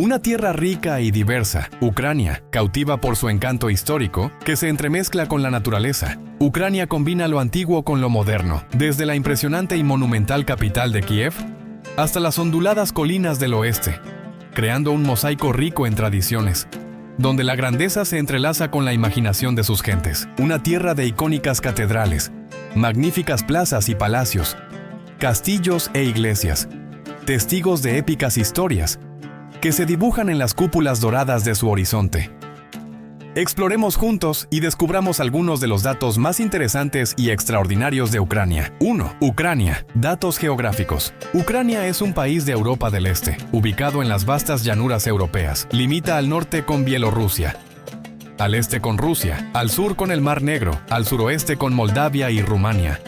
Una tierra rica y diversa, Ucrania, cautiva por su encanto histórico, que se entremezcla con la naturaleza. Ucrania combina lo antiguo con lo moderno, desde la impresionante y monumental capital de Kiev hasta las onduladas colinas del oeste, creando un mosaico rico en tradiciones, donde la grandeza se entrelaza con la imaginación de sus gentes. Una tierra de icónicas catedrales, magníficas plazas y palacios, castillos e iglesias, testigos de épicas historias, que se dibujan en las cúpulas doradas de su horizonte. Exploremos juntos y descubramos algunos de los datos más interesantes y extraordinarios de Ucrania. 1. Ucrania. Datos geográficos. Ucrania es un país de Europa del Este, ubicado en las vastas llanuras europeas. Limita al norte con Bielorrusia, al este con Rusia, al sur con el Mar Negro, al suroeste con Moldavia y Rumania,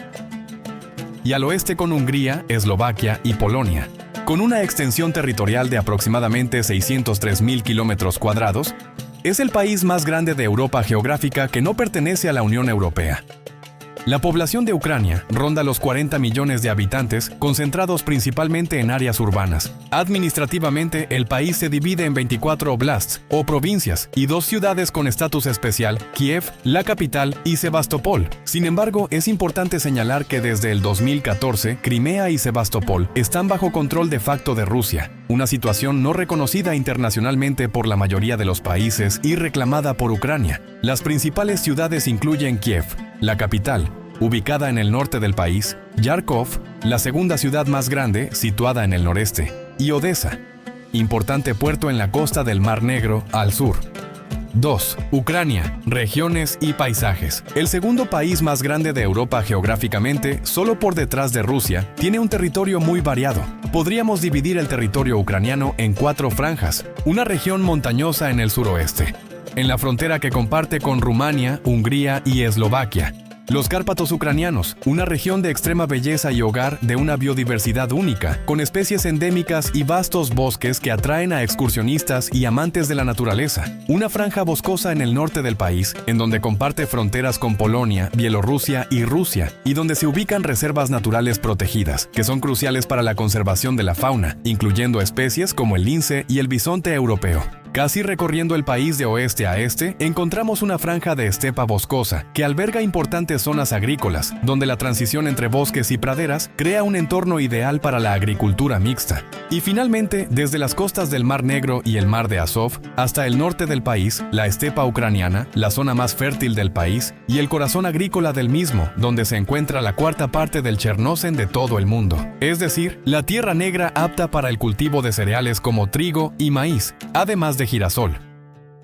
y al oeste con Hungría, Eslovaquia y Polonia. Con una extensión territorial de aproximadamente 603.000 kilómetros cuadrados, es el país más grande de Europa geográfica que no pertenece a la Unión Europea. La población de Ucrania ronda los 40 millones de habitantes, concentrados principalmente en áreas urbanas. Administrativamente, el país se divide en 24 oblasts o provincias y 2 ciudades con estatus especial, Kiev, la capital, y Sebastopol. Sin embargo, es importante señalar que desde el 2014, Crimea y Sebastopol están bajo control de facto de Rusia, una situación no reconocida internacionalmente por la mayoría de los países y reclamada por Ucrania. Las principales ciudades incluyen Kiev, la capital, ubicada en el norte del país, Yarkov, la segunda ciudad más grande, situada en el noreste, y Odesa, importante puerto en la costa del Mar Negro, al sur. 2. Ucrania, regiones y paisajes. El segundo país más grande de Europa geográficamente, solo por detrás de Rusia, tiene un territorio muy variado. Podríamos dividir el territorio ucraniano en 4 franjas, una región montañosa en el suroeste, en la frontera que comparte con Rumania, Hungría y Eslovaquia. Los Cárpatos ucranianos, una región de extrema belleza y hogar de una biodiversidad única, con especies endémicas y vastos bosques que atraen a excursionistas y amantes de la naturaleza. Una franja boscosa en el norte del país, en donde comparte fronteras con Polonia, Bielorrusia y Rusia, y donde se ubican reservas naturales protegidas, que son cruciales para la conservación de la fauna, incluyendo especies como el lince y el bisonte europeo. Casi recorriendo el país de oeste a este, encontramos una franja de estepa boscosa que alberga importantes zonas agrícolas, donde la transición entre bosques y praderas crea un entorno ideal para la agricultura mixta. Y finalmente, desde las costas del Mar Negro y el Mar de Azov hasta el norte del país, la estepa ucraniana, la zona más fértil del país, y el corazón agrícola del mismo, donde se encuentra la cuarta parte del Chernozem de todo el mundo. Es decir, la tierra negra apta para el cultivo de cereales como trigo y maíz, además de girasol.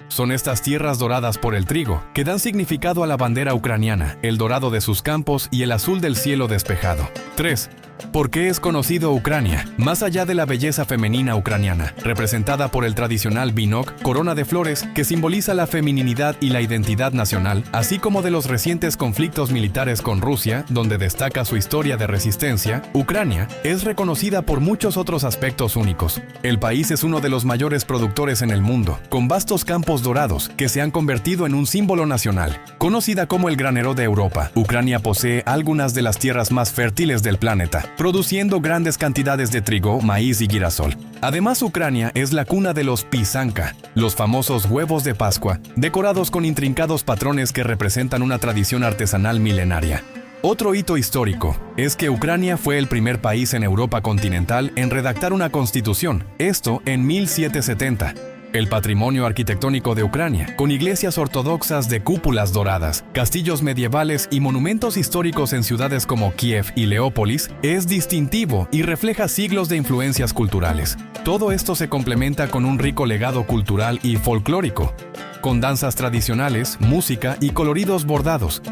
Son estas tierras doradas por el trigo que dan significado a la bandera ucraniana, el dorado de sus campos y el azul del cielo despejado. 3. ¿Por qué es conocido Ucrania? Más allá de la belleza femenina ucraniana, representada por el tradicional binok, corona de flores, que simboliza la femininidad y la identidad nacional, así como de los recientes conflictos militares con Rusia, donde destaca su historia de resistencia, Ucrania es reconocida por muchos otros aspectos únicos. El país es uno de los mayores productores en el mundo, con vastos campos dorados que se han convertido en un símbolo nacional. Conocida como el granero de Europa, Ucrania posee algunas de las tierras más fértiles del planeta, produciendo grandes cantidades de trigo, maíz y girasol. Además, Ucrania es la cuna de los pisanka, los famosos huevos de Pascua, decorados con intrincados patrones que representan una tradición artesanal milenaria. Otro hito histórico es que Ucrania fue el primer país en Europa continental en redactar una constitución, esto en 1770. El patrimonio arquitectónico de Ucrania, con iglesias ortodoxas de cúpulas doradas, castillos medievales y monumentos históricos en ciudades como Kiev y Leópolis, es distintivo y refleja siglos de influencias culturales. Todo esto se complementa con un rico legado cultural y folclórico, con danzas tradicionales, música y coloridos bordados,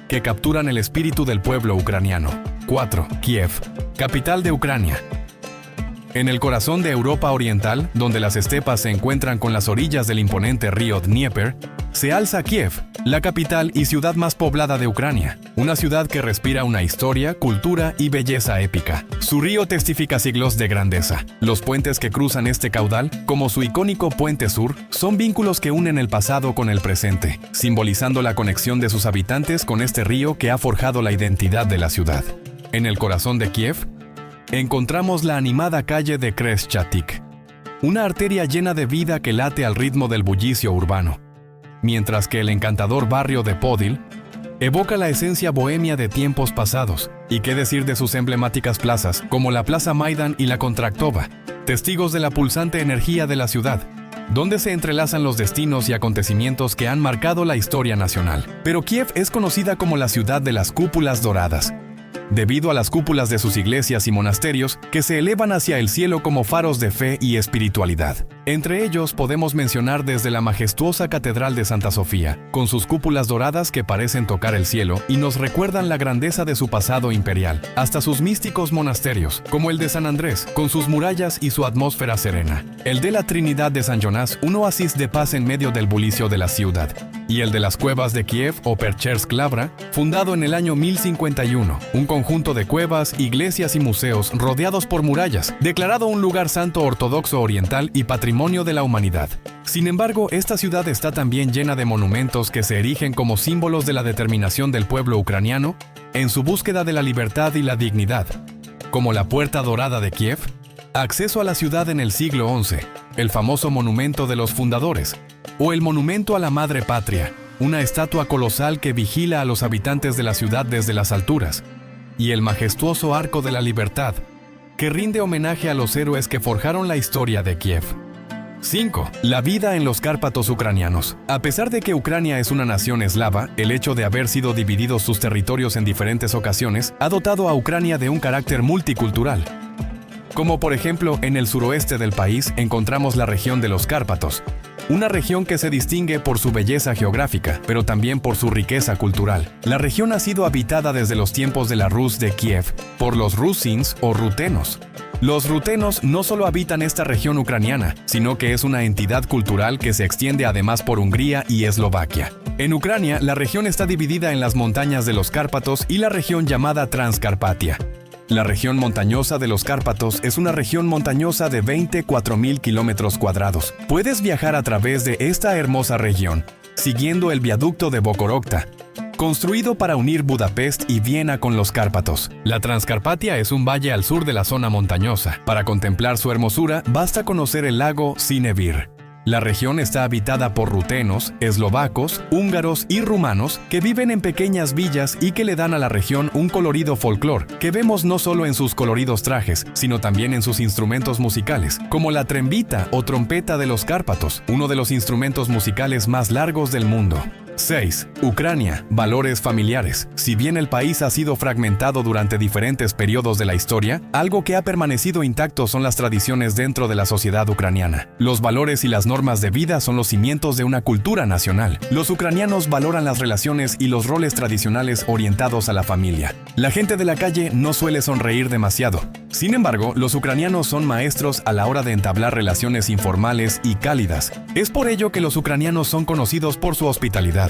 que capturan el espíritu del pueblo ucraniano. 4. Kiev, capital de Ucrania. En el corazón de Europa Oriental, donde las estepas se encuentran con las orillas del imponente río Dnieper, se alza Kiev, la capital y ciudad más poblada de Ucrania, una ciudad que respira una historia, cultura y belleza épica. Su río testifica siglos de grandeza. Los puentes que cruzan este caudal, como su icónico Puente Sur, son vínculos que unen el pasado con el presente, simbolizando la conexión de sus habitantes con este río que ha forjado la identidad de la ciudad. En el corazón de Kiev, encontramos la animada calle de Khreshchatyk, una arteria llena de vida que late al ritmo del bullicio urbano, mientras que el encantador barrio de Podil evoca la esencia bohemia de tiempos pasados. Y qué decir de sus emblemáticas plazas, como la Plaza Maidan y la Kontraktova, testigos de la pulsante energía de la ciudad, donde se entrelazan los destinos y acontecimientos que han marcado la historia nacional. Pero Kiev es conocida como la ciudad de las cúpulas doradas, debido a las cúpulas de sus iglesias y monasterios que se elevan hacia el cielo como faros de fe y espiritualidad. Entre ellos podemos mencionar desde la majestuosa Catedral de Santa Sofía, con sus cúpulas doradas que parecen tocar el cielo y nos recuerdan la grandeza de su pasado imperial, hasta sus místicos monasterios, como el de San Andrés, con sus murallas y su atmósfera serena, el de la Trinidad de San Jonás, un oasis de paz en medio del bullicio de la ciudad, y el de las cuevas de Kiev o Perchersk Lavra, fundado en el año 1051, un conjunto de cuevas, iglesias y museos rodeados por murallas, declarado un lugar santo ortodoxo oriental y patrimonio de la humanidad. Sin embargo, esta ciudad está también llena de monumentos que se erigen como símbolos de la determinación del pueblo ucraniano en su búsqueda de la libertad y la dignidad, como la Puerta Dorada de Kiev, acceso a la ciudad en el siglo XI, el famoso monumento de los fundadores, o el monumento a la Madre Patria, una estatua colosal que vigila a los habitantes de la ciudad desde las alturas, y el majestuoso Arco de la Libertad, que rinde homenaje a los héroes que forjaron la historia de Kiev. 5. La vida en los Cárpatos ucranianos. A pesar de que Ucrania es una nación eslava, el hecho de haber sido divididos sus territorios en diferentes ocasiones ha dotado a Ucrania de un carácter multicultural. Como por ejemplo, en el suroeste del país encontramos la región de los Cárpatos, una región que se distingue por su belleza geográfica, pero también por su riqueza cultural. La región ha sido habitada desde los tiempos de la Rus de Kiev por los rusins o rutenos. Los rutenos no solo habitan esta región ucraniana, sino que es una entidad cultural que se extiende además por Hungría y Eslovaquia. En Ucrania, la región está dividida en las montañas de los Cárpatos y la región llamada Transcarpatia. La región montañosa de los Cárpatos es una región montañosa de 24.000 kilómetros cuadrados. Puedes viajar a través de esta hermosa región, siguiendo el viaducto de Bokorokta, construido para unir Budapest y Viena con los Cárpatos. La Transcarpatia es un valle al sur de la zona montañosa. Para contemplar su hermosura, basta conocer el lago Sinevir. La región está habitada por rutenos, eslovacos, húngaros y rumanos que viven en pequeñas villas y que le dan a la región un colorido folclor que vemos no solo en sus coloridos trajes, sino también en sus instrumentos musicales, como la trembita o trompeta de los Cárpatos, uno de los instrumentos musicales más largos del mundo. 6. Ucrania. Valores familiares. Si bien el país ha sido fragmentado durante diferentes periodos de la historia, algo que ha permanecido intacto son las tradiciones dentro de la sociedad ucraniana. Los valores y las normas de vida son los cimientos de una cultura nacional. Los ucranianos valoran las relaciones y los roles tradicionales orientados a la familia. La gente de la calle no suele sonreír demasiado. Sin embargo, los ucranianos son maestros a la hora de entablar relaciones informales y cálidas. Es por ello que los ucranianos son conocidos por su hospitalidad.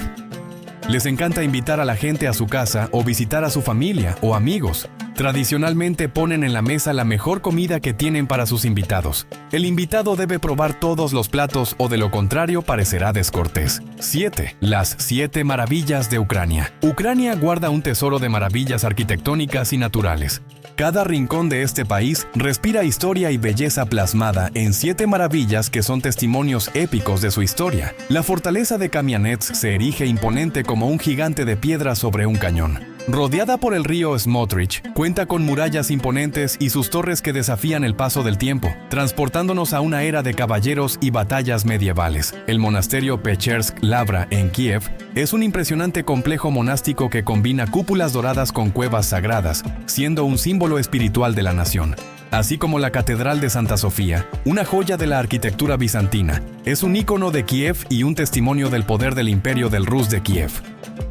Les encanta invitar a la gente a su casa o visitar a su familia o amigos. Tradicionalmente ponen en la mesa la mejor comida que tienen para sus invitados. El invitado debe probar todos los platos o de lo contrario parecerá descortés. 7. Las 7 maravillas de Ucrania. Ucrania guarda un tesoro de maravillas arquitectónicas y naturales. Cada rincón de este país respira historia y belleza plasmada en 7 maravillas que son testimonios épicos de su historia. La fortaleza de Kamianets se erige imponente como un gigante de piedra sobre un cañón. Rodeada por el río Smotrich, cuenta con murallas imponentes y sus torres que desafían el paso del tiempo, transportándonos a una era de caballeros y batallas medievales. El monasterio Perchersk Lavra en Kiev es un impresionante complejo monástico que combina cúpulas doradas con cuevas sagradas, siendo un símbolo espiritual de la nación. Así como la Catedral de Santa Sofía, una joya de la arquitectura bizantina, es un ícono de Kiev y un testimonio del poder del imperio del Rus de Kiev.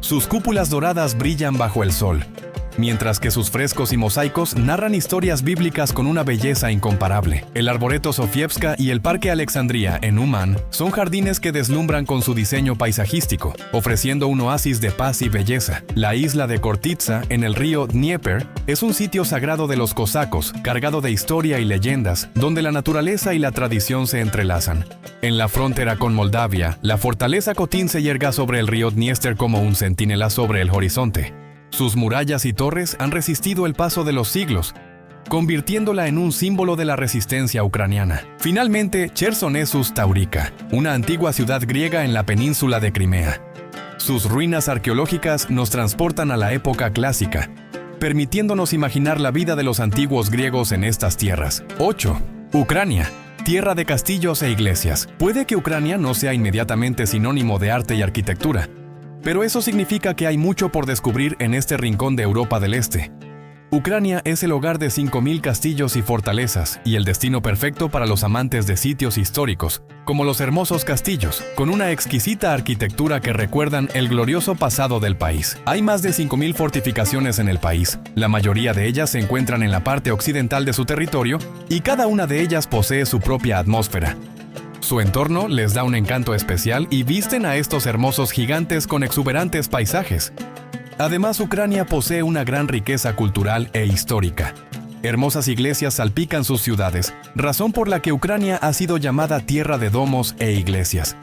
Sus cúpulas doradas brillan bajo el sol, mientras que sus frescos y mosaicos narran historias bíblicas con una belleza incomparable. El Arboreto Sofievska y el Parque Alexandria en Uman son jardines que deslumbran con su diseño paisajístico, ofreciendo un oasis de paz y belleza. La isla de Kortitsa, en el río Dnieper, es un sitio sagrado de los cosacos, cargado de historia y leyendas, donde la naturaleza y la tradición se entrelazan. En la frontera con Moldavia, la fortaleza Kotin se yerga sobre el río Dniester como un centinela sobre el horizonte. Sus murallas y torres han resistido el paso de los siglos, convirtiéndola en un símbolo de la resistencia ucraniana. Finalmente, Chersonesus Taurica, una antigua ciudad griega en la península de Crimea. Sus ruinas arqueológicas nos transportan a la época clásica, permitiéndonos imaginar la vida de los antiguos griegos en estas tierras. 8. Ucrania, tierra de castillos e iglesias. Puede que Ucrania no sea inmediatamente sinónimo de arte y arquitectura, pero eso significa que hay mucho por descubrir en este rincón de Europa del Este. Ucrania es el hogar de 5.000 castillos y fortalezas y el destino perfecto para los amantes de sitios históricos, como los hermosos castillos, con una exquisita arquitectura que recuerdan el glorioso pasado del país. Hay más de 5.000 fortificaciones en el país, la mayoría de ellas se encuentran en la parte occidental de su territorio y cada una de ellas posee su propia atmósfera. Su entorno les da un encanto especial y visten a estos hermosos gigantes con exuberantes paisajes. Además, Ucrania posee una gran riqueza cultural e histórica. Hermosas iglesias salpican sus ciudades, razón por la que Ucrania ha sido llamada tierra de domos e iglesias.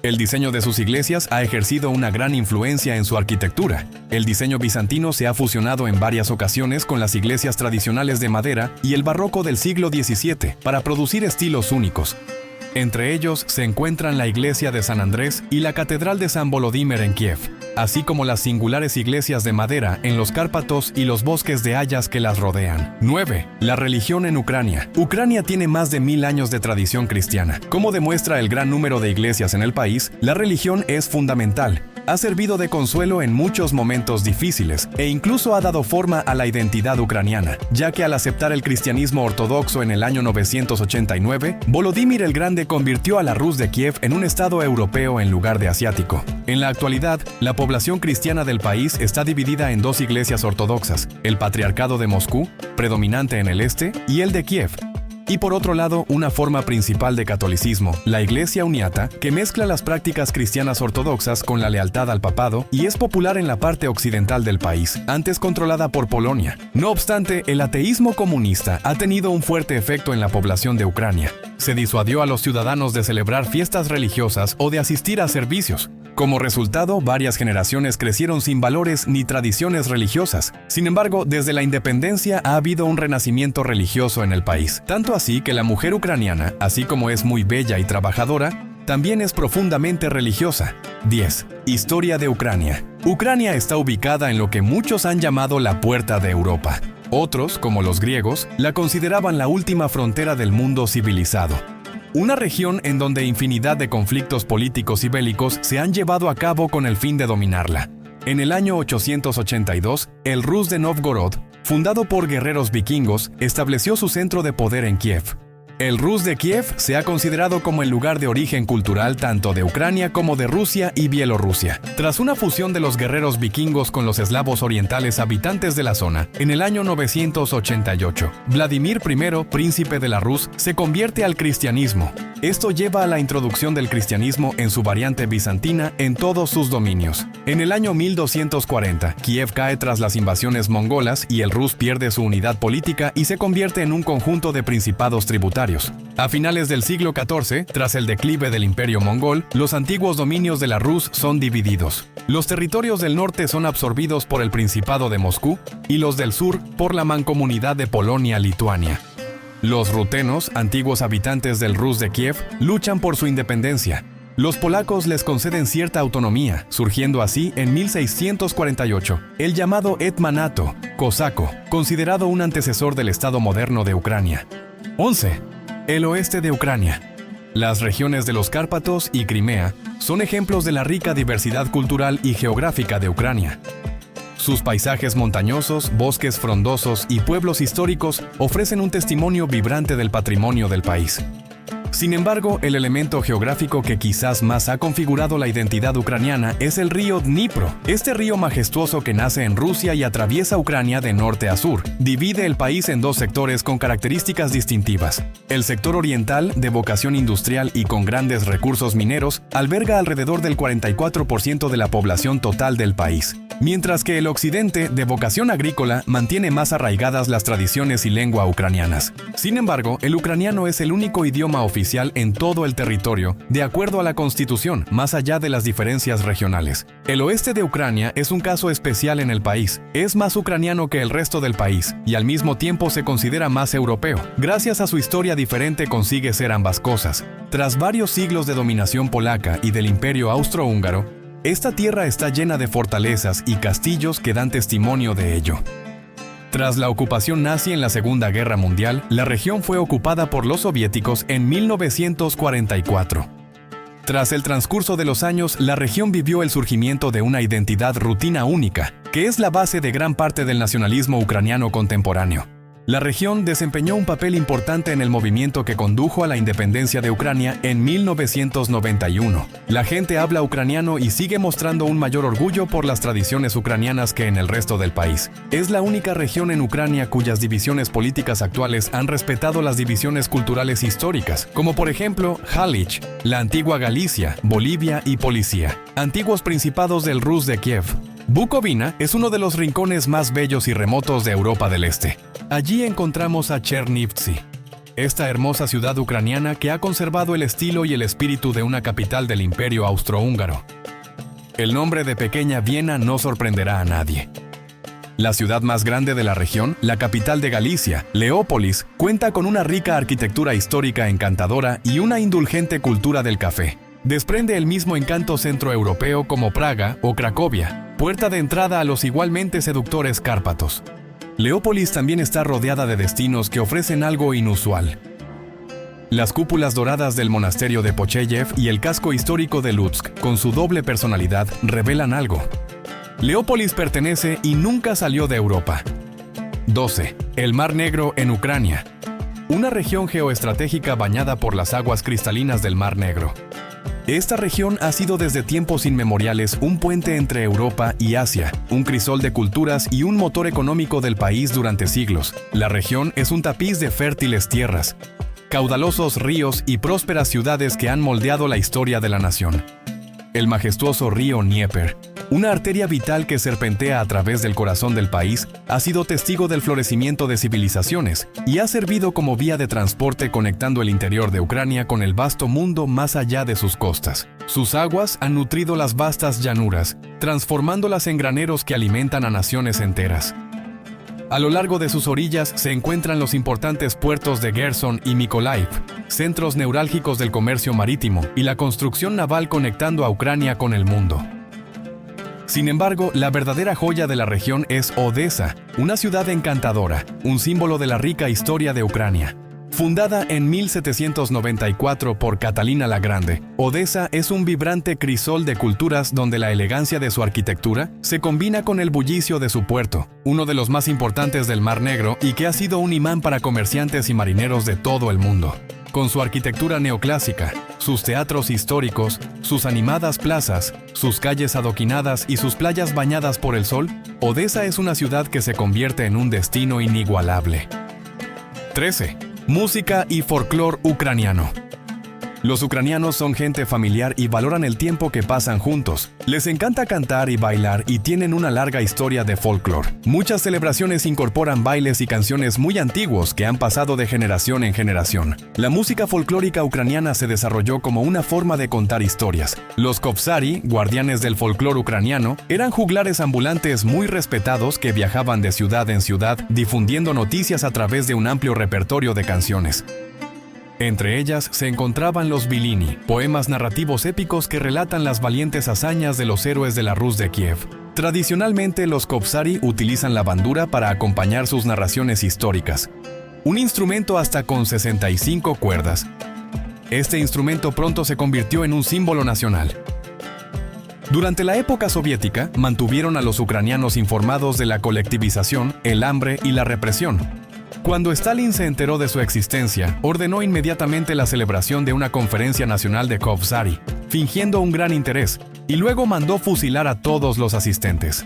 El diseño de sus iglesias ha ejercido una gran influencia en su arquitectura. El diseño bizantino se ha fusionado en varias ocasiones con las iglesias tradicionales de madera y el barroco del siglo XVII para producir estilos únicos. Entre ellos se encuentran la iglesia de San Andrés y la catedral de San Volodímir en Kiev, así como las singulares iglesias de madera en los Cárpatos y los bosques de hayas que las rodean. 9. La religión en Ucrania. Ucrania tiene más de 1000 años de tradición cristiana. Como demuestra el gran número de iglesias en el país, la religión es fundamental. Ha servido de consuelo en muchos momentos difíciles e incluso ha dado forma a la identidad ucraniana, ya que al aceptar el cristianismo ortodoxo en el año 989, Volodímir el Grande convirtió a la Rus de Kiev en un estado europeo en lugar de asiático. En la actualidad, la población cristiana del país está dividida en dos iglesias ortodoxas, el Patriarcado de Moscú, predominante en el este, y el de Kiev. Y por otro lado, una forma principal de catolicismo, la Iglesia Uniata, que mezcla las prácticas cristianas ortodoxas con la lealtad al papado y es popular en la parte occidental del país, antes controlada por Polonia. No obstante, el ateísmo comunista ha tenido un fuerte efecto en la población de Ucrania. Se disuadió a los ciudadanos de celebrar fiestas religiosas o de asistir a servicios. Como resultado, varias generaciones crecieron sin valores ni tradiciones religiosas. Sin embargo, desde la independencia ha habido un renacimiento religioso en el país. Tanto así que la mujer ucraniana, así como es muy bella y trabajadora, también es profundamente religiosa. 10. Historia de Ucrania. Ucrania está ubicada en lo que muchos han llamado la puerta de Europa. Otros, como los griegos, la consideraban la última frontera del mundo civilizado. Una región en donde infinidad de conflictos políticos y bélicos se han llevado a cabo con el fin de dominarla. En el año 882, el Rus de Novgorod, fundado por guerreros vikingos, estableció su centro de poder en Kiev. El Rus de Kiev se ha considerado como el lugar de origen cultural tanto de Ucrania como de Rusia y Bielorrusia. Tras una fusión de los guerreros vikingos con los eslavos orientales habitantes de la zona, en el año 988, Vladimir I, príncipe de la Rus, se convierte al cristianismo. Esto lleva a la introducción del cristianismo en su variante bizantina en todos sus dominios. En el año 1240, Kiev cae tras las invasiones mongolas y el Rus pierde su unidad política y se convierte en un conjunto de principados tributarios. A finales del siglo XIV, tras el declive del imperio mongol, los antiguos dominios de la Rus son divididos. Los territorios del norte son absorbidos por el Principado de Moscú y los del sur por la mancomunidad de Polonia-Lituania. Los rutenos, antiguos habitantes del Rus de Kiev, luchan por su independencia. Los polacos les conceden cierta autonomía, surgiendo así en 1648 el llamado Hetmanato cosaco, considerado un antecesor del Estado moderno de Ucrania. 11. El oeste de Ucrania. Las regiones de los Cárpatos y Crimea son ejemplos de la rica diversidad cultural y geográfica de Ucrania. Sus paisajes montañosos, bosques frondosos y pueblos históricos ofrecen un testimonio vibrante del patrimonio del país. Sin embargo, el elemento geográfico que quizás más ha configurado la identidad ucraniana es el río Dnipro. Este río majestuoso que nace en Rusia y atraviesa Ucrania de norte a sur, divide el país en dos sectores con características distintivas. El sector oriental, de vocación industrial y con grandes recursos mineros, alberga alrededor del 44% de la población total del país. mientras que el occidente, de vocación agrícola, mantiene más arraigadas las tradiciones y lengua ucranianas. Sin embargo, el ucraniano es el único idioma oficial en todo el territorio, de acuerdo a la Constitución, más allá de las diferencias regionales. El oeste de Ucrania es un caso especial en el país. Es más ucraniano que el resto del país, y al mismo tiempo se considera más europeo. Gracias a su historia diferente consigue ser ambas cosas. Tras varios siglos de dominación polaca y del Imperio Austrohúngaro, esta tierra está llena de fortalezas y castillos que dan testimonio de ello. Tras la ocupación nazi en la Segunda Guerra Mundial, la región fue ocupada por los soviéticos en 1944. Tras el transcurso de los años, la región vivió el surgimiento de una identidad rutina única, que es la base de gran parte del nacionalismo ucraniano contemporáneo. La región desempeñó un papel importante en el movimiento que condujo a la independencia de Ucrania en 1991. La gente habla ucraniano y sigue mostrando un mayor orgullo por las tradiciones ucranianas que en el resto del país. Es la única región en Ucrania cuyas divisiones políticas actuales han respetado las divisiones culturales históricas, como por ejemplo Halich, la antigua Galicia, Bolivia y Policia, antiguos principados del Rus de Kiev. Bukovina es uno de los rincones más bellos y remotos de Europa del Este. Allí encontramos a Chernivtsi, esta hermosa ciudad ucraniana que ha conservado el estilo y el espíritu de una capital del Imperio Austrohúngaro. El nombre de Pequeña Viena no sorprenderá a nadie. La ciudad más grande de la región, la capital de Galicia, Leópolis, cuenta con una rica arquitectura histórica encantadora y una indulgente cultura del café. Desprende el mismo encanto centroeuropeo como Praga o Cracovia, puerta de entrada a los igualmente seductores Cárpatos. Leópolis también está rodeada de destinos que ofrecen algo inusual. Las cúpulas doradas del monasterio de Pocheyev y el casco histórico de Lutsk, con su doble personalidad, revelan algo. Leópolis pertenece y nunca salió de Europa. 12. El Mar Negro en Ucrania. Una región geoestratégica bañada por las aguas cristalinas del Mar Negro. Esta región ha sido desde tiempos inmemoriales un puente entre Europa y Asia, un crisol de culturas y un motor económico del país durante siglos. La región es un tapiz de fértiles tierras, caudalosos ríos y prósperas ciudades que han moldeado la historia de la nación. El majestuoso río Dnieper, una arteria vital que serpentea a través del corazón del país, ha sido testigo del florecimiento de civilizaciones y ha servido como vía de transporte conectando el interior de Ucrania con el vasto mundo más allá de sus costas. Sus aguas han nutrido las vastas llanuras, transformándolas en graneros que alimentan a naciones enteras. A lo largo de sus orillas se encuentran los importantes puertos de Gerson y Mykolaiv, centros neurálgicos del comercio marítimo y la construcción naval conectando a Ucrania con el mundo. Sin embargo, la verdadera joya de la región es Odesa, una ciudad encantadora, un símbolo de la rica historia de Ucrania. Fundada en 1794 por Catalina la Grande, Odesa es un vibrante crisol de culturas donde la elegancia de su arquitectura se combina con el bullicio de su puerto, uno de los más importantes del Mar Negro y que ha sido un imán para comerciantes y marineros de todo el mundo. Con su arquitectura neoclásica, sus teatros históricos, sus animadas plazas, sus calles adoquinadas y sus playas bañadas por el sol, Odesa es una ciudad que se convierte en un destino inigualable. 13. Música y folclore ucraniano. Los ucranianos son gente familiar y valoran el tiempo que pasan juntos. Les encanta cantar y bailar y tienen una larga historia de folclore. Muchas celebraciones incorporan bailes y canciones muy antiguos que han pasado de generación en generación. La música folclórica ucraniana se desarrolló como una forma de contar historias. Los kovsari, guardianes del folclore ucraniano, eran juglares ambulantes muy respetados que viajaban de ciudad en ciudad difundiendo noticias a través de un amplio repertorio de canciones. Entre ellas se encontraban los Vilini, poemas narrativos épicos que relatan las valientes hazañas de los héroes de la Rus de Kiev. Tradicionalmente, los kovsari utilizan la bandura para acompañar sus narraciones históricas, un instrumento hasta con 65 cuerdas. Este instrumento pronto se convirtió en un símbolo nacional. Durante la época soviética, mantuvieron a los ucranianos informados de la colectivización, el hambre y la represión. Cuando Stalin se enteró de su existencia, ordenó inmediatamente la celebración de una conferencia nacional de kovsari, fingiendo un gran interés, y luego mandó fusilar a todos los asistentes.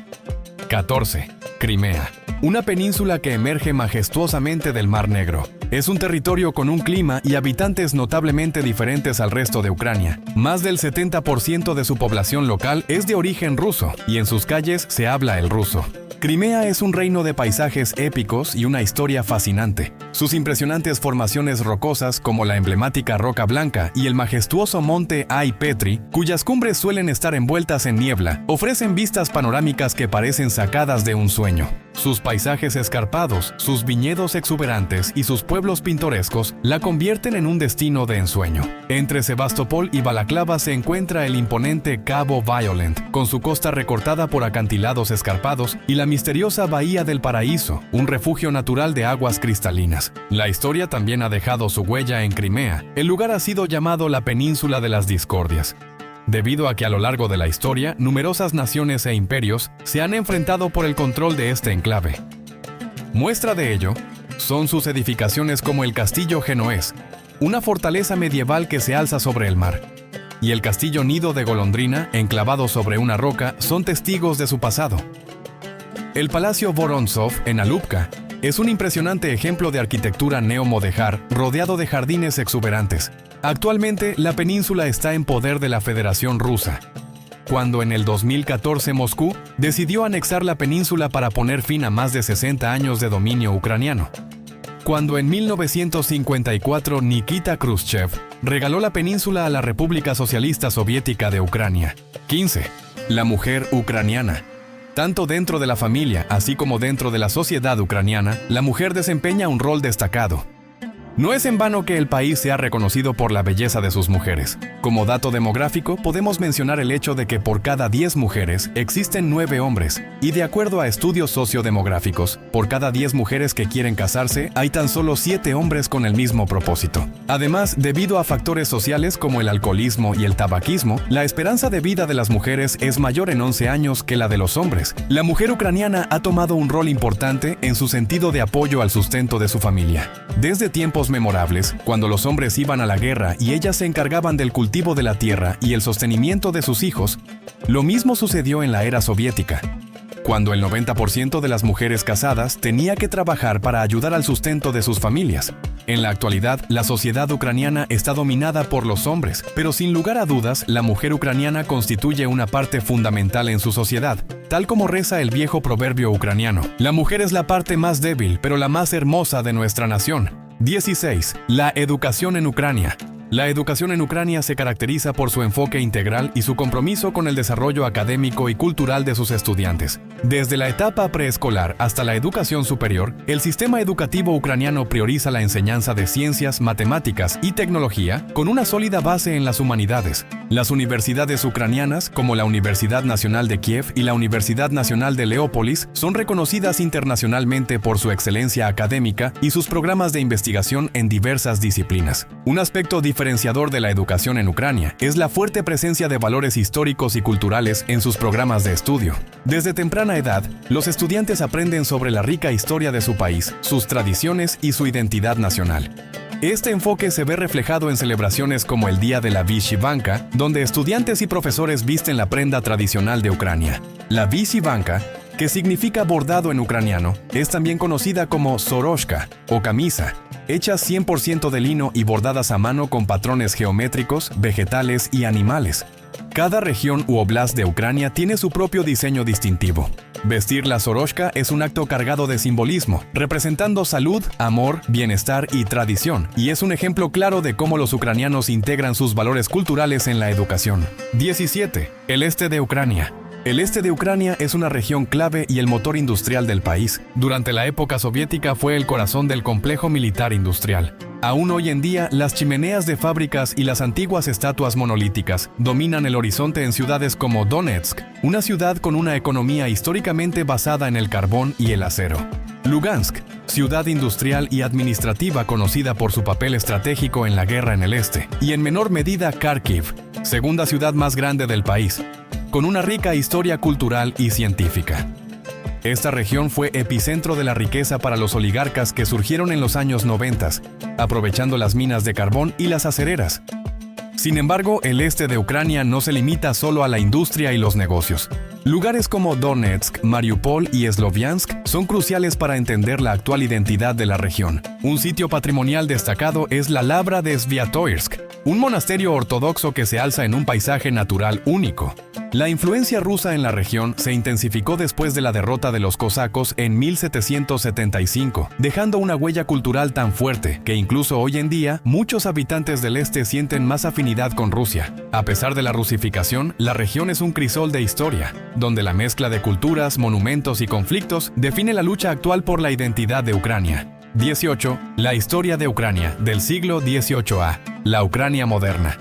14. Crimea, una península que emerge majestuosamente del Mar Negro. Es un territorio con un clima y habitantes notablemente diferentes al resto de Ucrania. Más del 70% de su población local es de origen ruso y en sus calles se habla el ruso. Crimea es un reino de paisajes épicos y una historia fascinante. Sus impresionantes formaciones rocosas como la emblemática Roca Blanca y el majestuoso monte Ai Petri, cuyas cumbres suelen estar envueltas en niebla, ofrecen vistas panorámicas que parecen sacadas de un sueño. Sus paisajes escarpados, sus viñedos exuberantes y sus pueblos pintorescos la convierten en un destino de ensueño. Entre Sebastopol y Balaklava se encuentra el imponente Cabo Violent, con su costa recortada por acantilados escarpados, y la misteriosa Bahía del Paraíso, un refugio natural de aguas cristalinas. La historia también ha dejado su huella en Crimea. El lugar ha sido llamado la Península de las Discordias, debido a que a lo largo de la historia, numerosas naciones e imperios se han enfrentado por el control de este enclave. Muestra de ello son sus edificaciones como el Castillo Genoés, una fortaleza medieval que se alza sobre el mar, y el Castillo Nido de Golondrina, enclavado sobre una roca, son testigos de su pasado. El Palacio Vorontsov, en Alupka, es un impresionante ejemplo de arquitectura neomodejar rodeado de jardines exuberantes. Actualmente, la península está en poder de la Federación Rusa, cuando en el 2014 Moscú decidió anexar la península para poner fin a más de 60 años de dominio ucraniano. Cuando en 1954 Nikita Khrushchev regaló la península a la República Socialista Soviética de Ucrania. 15. La mujer ucraniana. Tanto dentro de la familia, así como dentro de la sociedad ucraniana, la mujer desempeña un rol destacado. No es en vano que el país sea reconocido por la belleza de sus mujeres. Como dato demográfico, podemos mencionar el hecho de que por cada 10 mujeres existen 9 hombres, y de acuerdo a estudios sociodemográficos, por cada 10 mujeres que quieren casarse, hay tan solo 7 hombres con el mismo propósito. Además, debido a factores sociales como el alcoholismo y el tabaquismo, la esperanza de vida de las mujeres es mayor en 11 años que la de los hombres. La mujer ucraniana ha tomado un rol importante en su sentido de apoyo al sustento de su familia. Desde tiempos memorables, cuando los hombres iban a la guerra y ellas se encargaban del cultivo de la tierra y el sostenimiento de sus hijos, lo mismo sucedió en la era soviética, cuando el 90% de las mujeres casadas tenía que trabajar para ayudar al sustento de sus familias. En la actualidad, la sociedad ucraniana está dominada por los hombres, pero sin lugar a dudas, la mujer ucraniana constituye una parte fundamental en su sociedad, tal como reza el viejo proverbio ucraniano. La mujer es la parte más débil, pero la más hermosa de nuestra nación. 16. La educación en Ucrania. La educación en Ucrania se caracteriza por su enfoque integral y su compromiso con el desarrollo académico y cultural de sus estudiantes. Desde la etapa preescolar hasta la educación superior, el sistema educativo ucraniano prioriza la enseñanza de ciencias, matemáticas y tecnología con una sólida base en las humanidades. Las universidades ucranianas, como la Universidad Nacional de Kiev y la Universidad Nacional de Leópolis, son reconocidas internacionalmente por su excelencia académica y sus programas de investigación en diversas disciplinas. Un aspecto diferenciador de la educación en Ucrania es la fuerte presencia de valores históricos y culturales en sus programas de estudio. Desde temprana edad, los estudiantes aprenden sobre la rica historia de su país, sus tradiciones y su identidad nacional. Este enfoque se ve reflejado en celebraciones como el Día de la Vyshyvanka, donde estudiantes y profesores visten la prenda tradicional de Ucrania. La Vyshyvanka, que significa bordado en ucraniano, es también conocida como soroshka o camisa, hechas 100% de lino y bordadas a mano con patrones geométricos, vegetales y animales. Cada región u oblast de Ucrania tiene su propio diseño distintivo. Vestir la soroshka es un acto cargado de simbolismo, representando salud, amor, bienestar y tradición, y es un ejemplo claro de cómo los ucranianos integran sus valores culturales en la educación. 17. El este de Ucrania. El este de Ucrania es una región clave y el motor industrial del país. Durante la época soviética fue el corazón del complejo militar industrial. Aún hoy en día, las chimeneas de fábricas y las antiguas estatuas monolíticas dominan el horizonte en ciudades como Donetsk, una ciudad con una economía históricamente basada en el carbón y el acero. Lugansk, ciudad industrial y administrativa conocida por su papel estratégico en la guerra en el este. Y en menor medida Kharkiv, segunda ciudad más grande del país, con una rica historia cultural y científica. Esta región fue epicentro de la riqueza para los oligarcas que surgieron en los años 90, aprovechando las minas de carbón y las acereras. Sin embargo, el este de Ucrania no se limita solo a la industria y los negocios. Lugares como Donetsk, Mariupol y Sloviansk son cruciales para entender la actual identidad de la región. Un sitio patrimonial destacado es la Lavra de Sviatoirsk, un monasterio ortodoxo que se alza en un paisaje natural único. La influencia rusa en la región se intensificó después de la derrota de los cosacos en 1775, dejando una huella cultural tan fuerte que incluso hoy en día muchos habitantes del este sienten más afinidad con Rusia. A pesar de la rusificación, la región es un crisol de historia, donde la mezcla de culturas, monumentos y conflictos define la lucha actual por la identidad de Ucrania. 18. La historia de Ucrania, del siglo XVIII-A. La Ucrania moderna.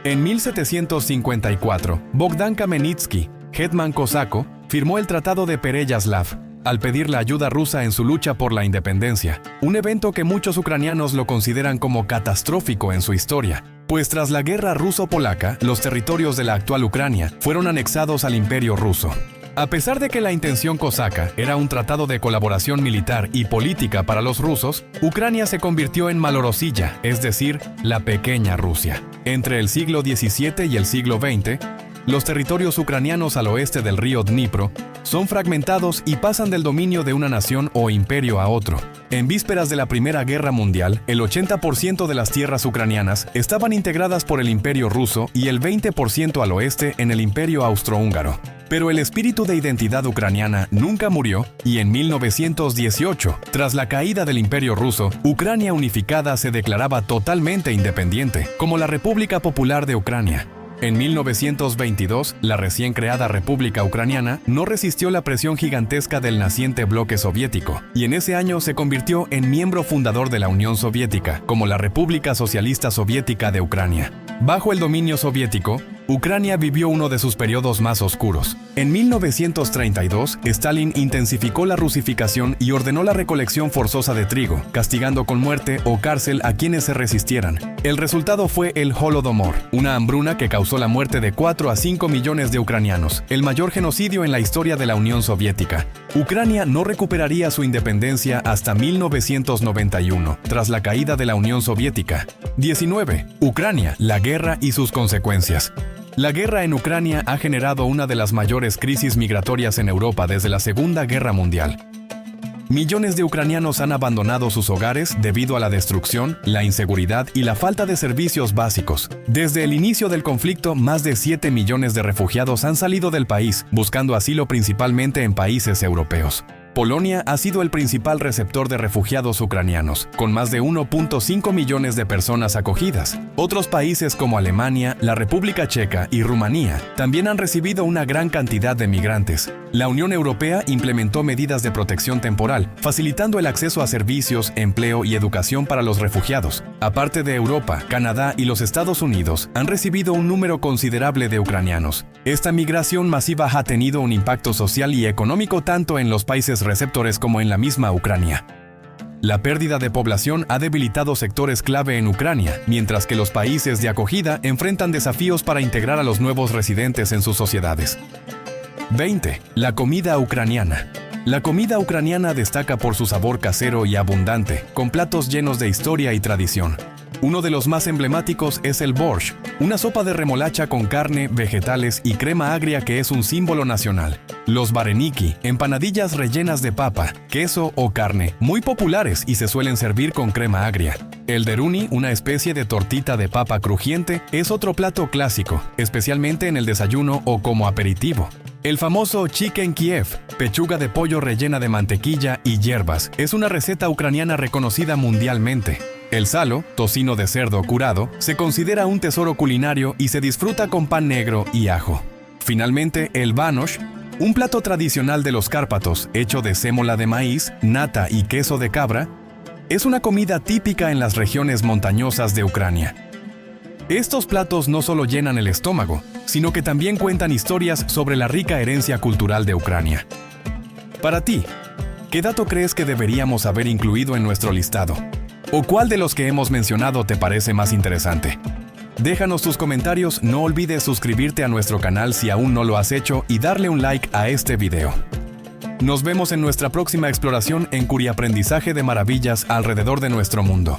En 1754, Bogdan Khmelnytsky, hetman cosaco, firmó el Tratado de Pereyaslav, al pedir la ayuda rusa en su lucha por la independencia, un evento que muchos ucranianos lo consideran como catastrófico en su historia, pues tras la guerra ruso-polaca, los territorios de la actual Ucrania fueron anexados al Imperio ruso. A pesar de que la intención cosaca era un tratado de colaboración militar y política para los rusos, Ucrania se convirtió en Malorossiya, es decir, la pequeña Rusia. Entre el siglo XVII y el siglo XX, los territorios ucranianos al oeste del río Dnipro son fragmentados y pasan del dominio de una nación o imperio a otro. En vísperas de la Primera Guerra Mundial, el 80% de las tierras ucranianas estaban integradas por el Imperio ruso y el 20% al oeste en el Imperio austrohúngaro. Pero el espíritu de identidad ucraniana nunca murió y en 1918, tras la caída del Imperio ruso, Ucrania unificada se declaraba totalmente independiente, como la República Popular de Ucrania. En 1922, la recién creada República Ucraniana no resistió la presión gigantesca del naciente bloque soviético, y en ese año se convirtió en miembro fundador de la Unión Soviética, como la República Socialista Soviética de Ucrania. Bajo el dominio soviético, Ucrania vivió uno de sus periodos más oscuros. En 1932, Stalin intensificó la rusificación y ordenó la recolección forzosa de trigo, castigando con muerte o cárcel a quienes se resistieran. El resultado fue el Holodomor, una hambruna que causó la muerte de 4 a 5 millones de ucranianos, el mayor genocidio en la historia de la Unión Soviética. Ucrania no recuperaría su independencia hasta 1991, tras la caída de la Unión Soviética. 19. Ucrania, la guerra y sus consecuencias. La guerra en Ucrania ha generado una de las mayores crisis migratorias en Europa desde la Segunda Guerra Mundial. Millones de ucranianos han abandonado sus hogares debido a la destrucción, la inseguridad y la falta de servicios básicos. Desde el inicio del conflicto, más de 7 millones de refugiados han salido del país, buscando asilo principalmente en países europeos. Polonia ha sido el principal receptor de refugiados ucranianos, con más de 1.5 millones de personas acogidas. Otros países como Alemania, la República Checa y Rumanía también han recibido una gran cantidad de migrantes. La Unión Europea implementó medidas de protección temporal, facilitando el acceso a servicios, empleo y educación para los refugiados. Aparte de Europa, Canadá y los Estados Unidos han recibido un número considerable de ucranianos. Esta migración masiva ha tenido un impacto social y económico tanto en los países receptores como en la misma Ucrania. La pérdida de población ha debilitado sectores clave en Ucrania, mientras que los países de acogida enfrentan desafíos para integrar a los nuevos residentes en sus sociedades. 20. La comida ucraniana. La comida ucraniana destaca por su sabor casero y abundante, con platos llenos de historia y tradición. Uno de los más emblemáticos es el borscht, una sopa de remolacha con carne, vegetales y crema agria que es un símbolo nacional. Los vareniki, empanadillas rellenas de papa, queso o carne, muy populares y se suelen servir con crema agria. El deruni, una especie de tortita de papa crujiente, es otro plato clásico, especialmente en el desayuno o como aperitivo. El famoso Chicken Kiev, pechuga de pollo rellena de mantequilla y hierbas, es una receta ucraniana reconocida mundialmente. El salo, tocino de cerdo curado, se considera un tesoro culinario y se disfruta con pan negro y ajo. Finalmente, el banosh, un plato tradicional de los Cárpatos, hecho de sémola de maíz, nata y queso de cabra, es una comida típica en las regiones montañosas de Ucrania. Estos platos no solo llenan el estómago, sino que también cuentan historias sobre la rica herencia cultural de Ucrania. Para ti, ¿qué dato crees que deberíamos haber incluido en nuestro listado? ¿O cuál de los que hemos mencionado te parece más interesante? Déjanos tus comentarios, no olvides suscribirte a nuestro canal si aún no lo has hecho y darle un like a este video. Nos vemos en nuestra próxima exploración en Curiaprendizaje de maravillas alrededor de nuestro mundo.